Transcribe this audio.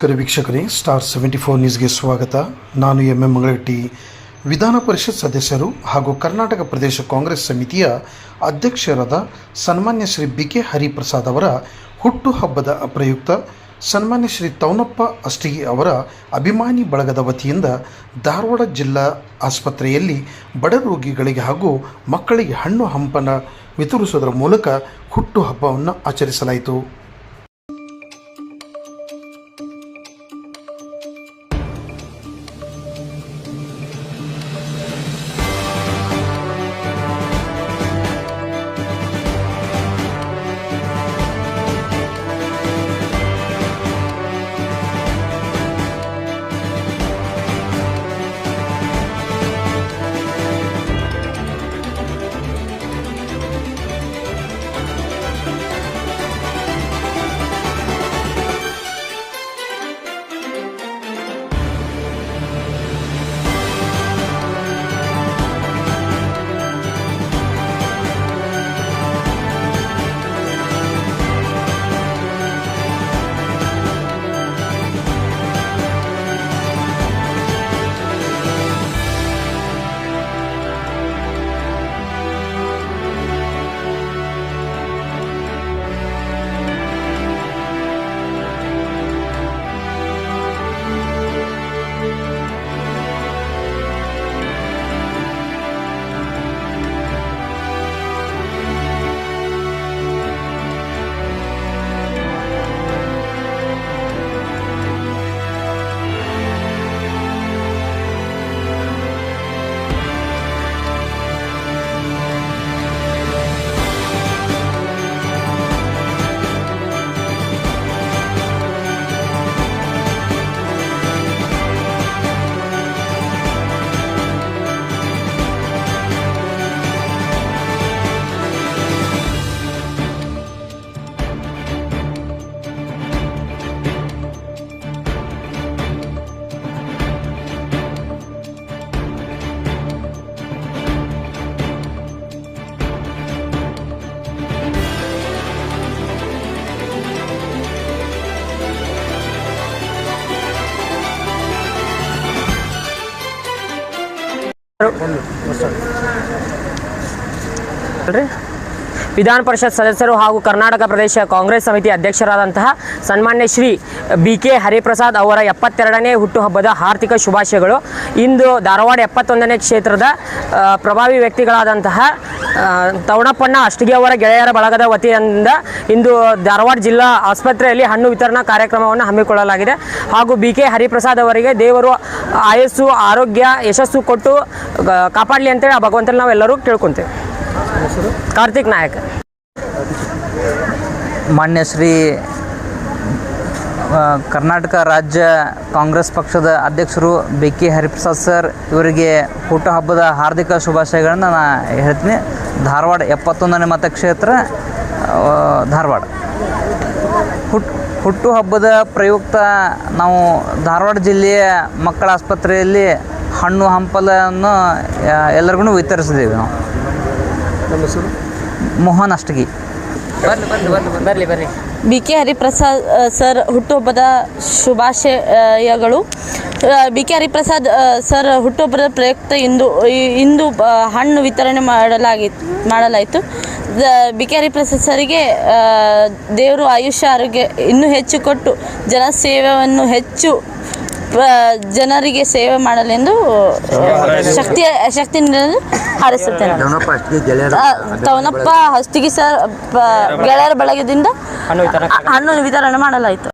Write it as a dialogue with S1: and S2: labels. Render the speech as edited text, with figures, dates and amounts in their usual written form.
S1: ವೀಕ್ಷಕರೇ, ಸ್ಟಾರ್ 74 ನ್ಯೂಸ್ಗೆ ಸ್ವಾಗತ. ನಾನು ಎಂ ಮಂಗಳಗಟ್ಟಿ. ವಿಧಾನ ಪರಿಷತ್ ಸದಸ್ಯರು ಹಾಗೂ ಕರ್ನಾಟಕ ಪ್ರದೇಶ ಕಾಂಗ್ರೆಸ್ ಸಮಿತಿಯ ಅಧ್ಯಕ್ಷರಾದ ಸನ್ಮಾನ್ಯ ಶ್ರೀ ಬಿ.ಕೆ. ಹರಿಪ್ರಸಾದ್ ಅವರ ಹುಟ್ಟುಹಬ್ಬದ ಪ್ರಯುಕ್ತ ಸನ್ಮಾನ್ಯ ಶ್ರೀ ತೌನಪ್ಪ ಅಷ್ಟಗಿ ಅವರ ಅಭಿಮಾನಿ ಬಳಗದ ವತಿಯಿಂದ ಧಾರವಾಡ ಜಿಲ್ಲಾ ಆಸ್ಪತ್ರೆಯಲ್ಲಿ ಬಡ ರೋಗಿಗಳಿಗೆ ಹಾಗೂ ಮಕ್ಕಳಿಗೆ ಹಣ್ಣು ಹಂಪನ ವಿತರಿಸುವುದರ ಮೂಲಕ ಹುಟ್ಟುಹಬ್ಬವನ್ನು ಆಚರಿಸಲಾಯಿತು.
S2: ವಿಧಾನ ಪರಿಷತ್ ಸದಸ್ಯರು ಹಾಗೂ ಕರ್ನಾಟಕ ಪ್ರದೇಶ ಕಾಂಗ್ರೆಸ್ ಸಮಿತಿ ಅಧ್ಯಕ್ಷರಾದಂತಹ ಸನ್ಮಾನ್ಯ ಶ್ರೀ ಬಿ.ಕೆ. ಹರಿಪ್ರಸಾದ್ ಅವರ 72ನೇ ಹುಟ್ಟುಹಬ್ಬದ ಹಾರ್ದಿಕ ಶುಭಾಶಯಗಳು. ಇಂದು ಧಾರವಾಡ 71ನೇ ಕ್ಷೇತ್ರದ ಪ್ರಭಾವಿ ವ್ಯಕ್ತಿಗಳಾದಂತಹ ತೌಣಪ್ಪಣ್ಣ ಅಷ್ಟಗಿ ಅವರ ಗೆಳೆಯರ ಬಳಗದ ವತಿಯಿಂದ ಇಂದು ಧಾರವಾಡ ಜಿಲ್ಲಾ ಆಸ್ಪತ್ರೆಯಲ್ಲಿ ಹಣ್ಣು ವಿತರಣಾ ಕಾರ್ಯಕ್ರಮವನ್ನು ಹಮ್ಮಿಕೊಳ್ಳಲಾಗಿದೆ. ಹಾಗೂ ಬಿ.ಕೆ. ಹರಿಪ್ರಸಾದ್ ಅವರಿಗೆ ದೇವರು ಆಯಸ್ಸು, ಆರೋಗ್ಯ, ಯಶಸ್ಸು ಕೊಟ್ಟು ಕಾಪಾಡಲಿ ಅಂತೇಳಿ ಆ ಭಗವಂತನಲ್ಲಿ ನಾವೆಲ್ಲರೂ ಕೇಳ್ಕೊತೇವೆ. ಕಾರ್ತಿಕ್ ನಾಯಕ್.
S3: ಮಾನ್ಯ ಶ್ರೀ ಕರ್ನಾಟಕ ರಾಜ್ಯ ಕಾಂಗ್ರೆಸ್ ಪಕ್ಷದ ಅಧ್ಯಕ್ಷರು ಬಿ.ಕೆ. ಹರಿಪ್ರಸಾದ್ ಸರ್ ಇವರಿಗೆ ಹುಟ್ಟುಹಬ್ಬದ ಹಾರ್ದಿಕ ಶುಭಾಶಯಗಳನ್ನು ನಾನು ಹೇಳ್ತೀನಿ. ಧಾರವಾಡ 71ನೇ ಮತಕ್ಷೇತ್ರ ಧಾರವಾಡ. ಹುಟ್ಟುಹಬ್ಬದ ಪ್ರಯುಕ್ತ ನಾವು ಧಾರವಾಡ ಜಿಲ್ಲೆಯ ಮಕ್ಕಳ ಆಸ್ಪತ್ರೆಯಲ್ಲಿ ಹಣ್ಣು ಹಂಪಲನ್ನು ಎಲ್ಲರಿಗೂ ವಿತರಿಸಿದ್ದೇವೆ. ನಾವು ಮೋಹನ್ ಅಷ್ಟಗಿ.
S2: ಬರ್ಲಿ.
S4: ಬಿ.ಕೆ. ಹರಿಪ್ರಸಾದ್ ಸರ್ ಹುಟ್ಟುಹಬ್ಬದ ಶುಭಾಶಯಗಳು. ಬಿ.ಕೆ. ಹರಿಪ್ರಸಾದ್ ಸರ್ ಹುಟ್ಟುಹಬ್ಬದ ಪ್ರಯುಕ್ತ ಇಂದು ಹಣ್ಣು ವಿತರಣೆ ಮಾಡಲಾಯಿತು. ಬಿ.ಕೆ. ಹರಿಪ್ರಸಾದ್ ಸರಿಗೆ ದೇವರು ಆಯುಷ್ಯ, ಆರೋಗ್ಯ ಇನ್ನೂ ಹೆಚ್ಚು ಕೊಟ್ಟು ಜನಸೇವೆಯನ್ನು ಹೆಚ್ಚು ಜನರಿಗೆ ಸೇವೆ ಮಾಡಲೆಂದು ಶಕ್ತಿ ನೀಡಲು ಹಾರೈಸುತ್ತೇನೆ. ತೌನಪ್ಪ ಅಷ್ಟಗಿ ಸರ್ ಗೆಳೆಯರ ಬಳಗದಿಂದ ಹಣ್ಣು ವಿತರಣೆ ಮಾಡಲಾಯಿತು.